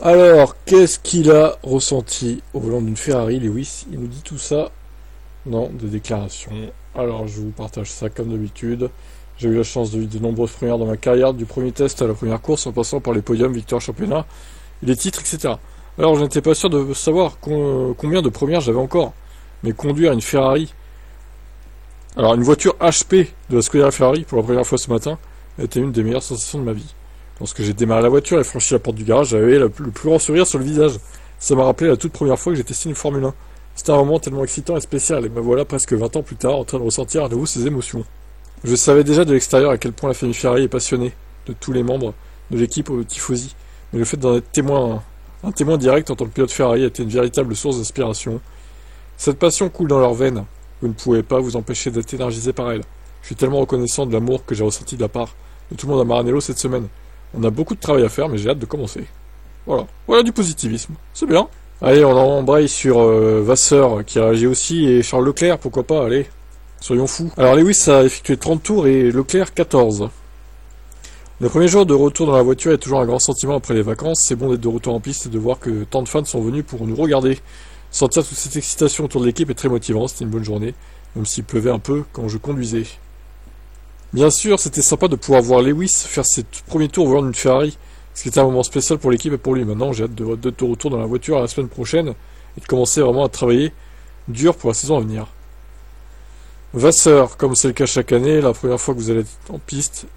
Alors, qu'est-ce qu'il a ressenti au volant d'une Ferrari, Lewis? Il nous dit tout ça dans des déclarations. Alors, je vous partage ça comme d'habitude. J'ai eu la chance de vivre de nombreuses premières dans ma carrière, du premier test à la première course, en passant par les podiums, victoires, championnats, les titres, etc. Alors, je n'étais pas sûr de savoir combien de premières j'avais encore. Mais conduire une Ferrari, alors une voiture HP de la Scuderia Ferrari pour la première fois ce matin, a été une des meilleures sensations de ma vie. Lorsque j'ai démarré la voiture et franchi la porte du garage, j'avais le plus grand sourire sur le visage. Ça m'a rappelé la toute première fois que j'ai testé une Formule 1. C'était un moment tellement excitant et spécial, et me voilà presque 20 ans plus tard en train de ressentir à nouveau ces émotions. Je savais déjà de l'extérieur à quel point la famille Ferrari est passionnée, de tous les membres de l'équipe aux tifosi, mais le fait d'en être témoin, un témoin direct en tant que pilote Ferrari a été une véritable source d'inspiration. Cette passion coule dans leurs veines. Vous ne pouvez pas vous empêcher d'être énergisé par elle. Je suis tellement reconnaissant de l'amour que j'ai ressenti de la part de tout le monde à Maranello cette semaine. On a beaucoup de travail à faire, mais j'ai hâte de commencer. Voilà du positivisme. C'est bien. Allez, on embraye sur Vasseur qui réagit aussi et Charles Leclerc, pourquoi pas, allez. Soyons fous. Alors Lewis a effectué 30 tours et Leclerc 14. Le premier jour de retour dans la voiture est toujours un grand sentiment après les vacances. C'est bon d'être de retour en piste et de voir que tant de fans sont venus pour nous regarder. Sentir toute cette excitation autour de l'équipe est très motivant, c'était une bonne journée, même s'il pleuvait un peu quand je conduisais. Bien sûr, c'était sympa de pouvoir voir Lewis faire ses premiers tours au volant d'une Ferrari, ce qui était un moment spécial pour l'équipe et pour lui. Maintenant, j'ai hâte d'être de retour dans la voiture la semaine prochaine et de commencer vraiment à travailler dur pour la saison à venir. Vasseur, comme c'est le cas chaque année, la première fois que vous allez être en piste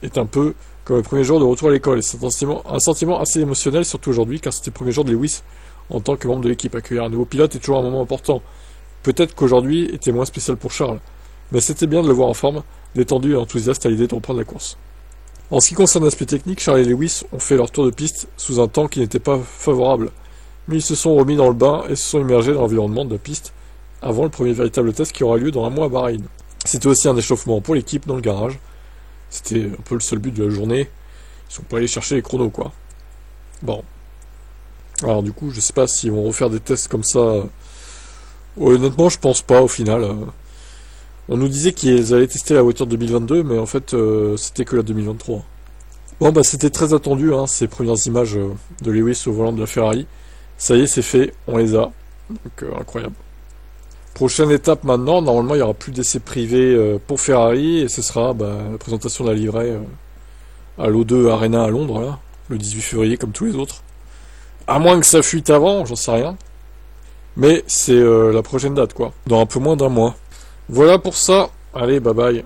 est un peu comme le premier jour de retour à l'école. Et c'est un sentiment assez émotionnel, surtout aujourd'hui, car c'était le premier jour de Lewis en tant que membre de l'équipe. Accueillir un nouveau pilote est toujours un moment important. Peut-être qu'aujourd'hui était moins spécial pour Charles, mais c'était bien de le voir en forme, détendu et enthousiaste à l'idée de reprendre la course. En ce qui concerne l'aspect technique, Charles et Lewis ont fait leur tour de piste sous un temps qui n'était pas favorable, mais ils se sont remis dans le bain et se sont immergés dans l'environnement de la piste avant le premier véritable test qui aura lieu dans un mois à Bahreïn. C'était aussi un échauffement pour l'équipe dans le garage. C'était un peu le seul but de la journée. Ils sont pas allés chercher les chronos, quoi. Bon. Alors du coup, je sais pas s'ils vont refaire des tests comme ça. Honnêtement, je pense pas au final. On nous disait qu'ils allaient tester la voiture 2022, mais en fait, c'était que la 2023. Bon, bah c'était très attendu, hein, ces premières images de Lewis au volant de la Ferrari. Ça y est, c'est fait, on les a. Donc, incroyable. Prochaine étape maintenant, normalement, il y aura plus d'essais privés pour Ferrari, et ce sera la présentation de la livrée à l'O2 Arena à Londres, là, le 18 février, comme tous les autres. À moins que ça fuite avant, j'en sais rien. Mais c'est la prochaine date, quoi. Dans un peu moins d'un mois. Voilà pour ça. Allez, bye bye.